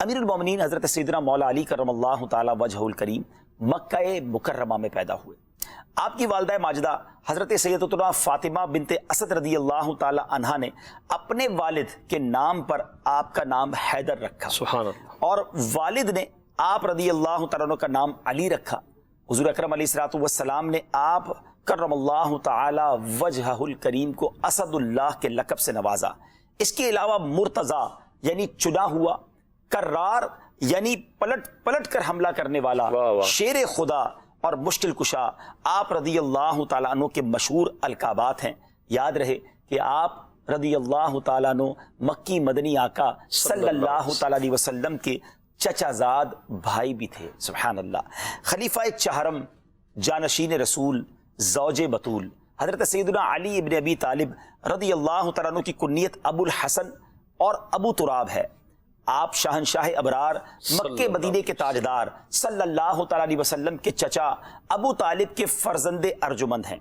امیر المومنین حضرت سیدنا مولا علی کرم اللہ تعالی وجہ الکریم مکہ مکرمہ میں پیدا ہوئے۔ آپ کی والدہ ماجدہ حضرت سیدتنا فاطمہ بنت اسد رضی اللہ تعالی عنہا نے اپنے والد کے نام پر آپ کا نام حیدر رکھا، سبحان اللہ، اور والد نے آپ رضی اللہ تعالیٰ عنہ کا نام علی رکھا۔ حضور اکرم علیہ الصلوۃ والسلام نے آپ کرم اللہ تعالی وجہ الکریم کو اسد اللہ کے لقب سے نوازا۔ اس کے علاوہ مرتضی یعنی چنا ہوا، کرار یعنی پلٹ کر حملہ کرنے والا، واہ واہ، شیر خدا اور مشکل کشا آپ رضی اللہ تعالیٰ عنہ کے مشہور القابات ہیں۔ یاد رہے کہ آپ رضی اللہ تعالیٰ عنہ مکی مدنی آقا صلی اللہ تعالیٰ علیہ وسلم کے چچا زاد بھائی بھی تھے۔ سبحان اللہ۔ خلیفہ چہرم، جانشین رسول، زوج بطول حضرت سیدنا علی ابن ابی طالب رضی اللہ تعالیٰ عنہ کی کنیت ابو الحسن اور ابو تراب ہے۔ آپ شہنشاہ ابرار، مکے مدینے کے تاجدار صلی اللہ تعالیٰ علیہ وسلم کے چچا ابو طالب کے فرزند ارجمند ہیں۔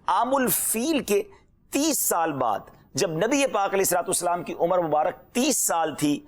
عام الفیل کے 30 سال بعد جب نبی پاک علیہ السلام کی عمر مبارک 30 سال تھی،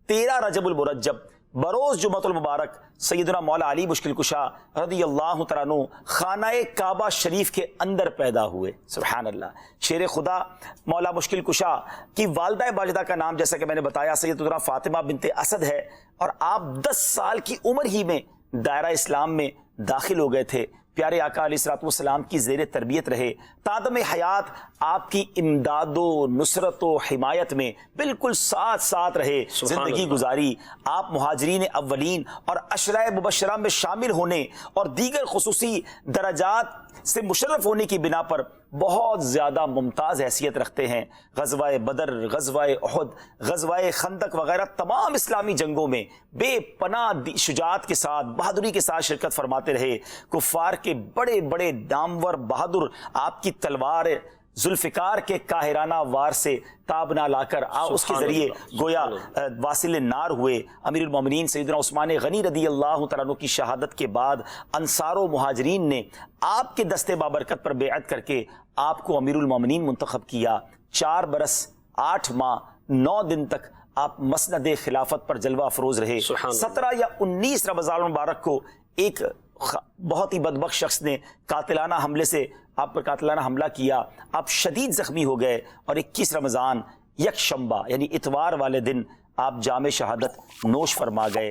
13 رجب المرجب بروز جمعۃ المبارک سیدنا مولا علی مشکل کشا رضی اللہ تعالیٰ عنہ خانہ کعبہ شریف کے اندر پیدا ہوئے۔ سبحان اللہ۔ شیر خدا مولا مشکل کشا کی والدہ ماجدہ کا نام جیسا کہ میں نے بتایا سیدتنا فاطمہ بنت اسد ہے، اور آپ 10 سال کی عمر ہی میں دائرہ اسلام میں داخل ہو گئے تھے۔ پیارے آقا علیہ الصلوۃ والسلام کی زیر تربیت رہے، تادم حیات آپ کی امداد و نصرت و حمایت میں بالکل ساتھ رہے، زندگی گزاری۔ آپ مہاجرین اولین اور عشرہ مبشرہ میں شامل ہونے اور دیگر خصوصی درجات سے مشرف ہونے کی بنا پر بہت زیادہ ممتاز حیثیت رکھتے ہیں۔ غزوہ بدر، غزوہ احد، غزوہ خندق وغیرہ تمام اسلامی جنگوں میں بے پناہ شجاعت کے ساتھ، بہادری کے ساتھ شرکت فرماتے رہے۔ کفار کے بڑے بڑے نامور بہادر آپ کی تلوار ذوالفقار کے قاہرانہ وار سے تاب نہ لا کر اس کے ذریعے گویا واصل نار ہوئے۔ امیر المومنین سیدنا عثمان غنی رضی اللہ تعالیٰ عنہ کی شہادت کے بعد انصار و مہاجرین نے آپ کے دستے بابرکت پر بیعت کر کے آپ کو امیر المومنین منتخب کیا۔ 4 برس 8 ماہ 9 دن تک آپ مسند خلافت پر جلوہ افروز رہے۔ 17 یا 19 رمضان المبارک کو ایک بہت ہی بدبخت شخص نے قاتلانہ حملے سے آپ پر قاتلانہ حملہ کیا، آپ شدید زخمی ہو گئے، اور 21 رمضان یکشنبہ یعنی اتوار والے دن آپ جام شہادت نوش فرما گئے۔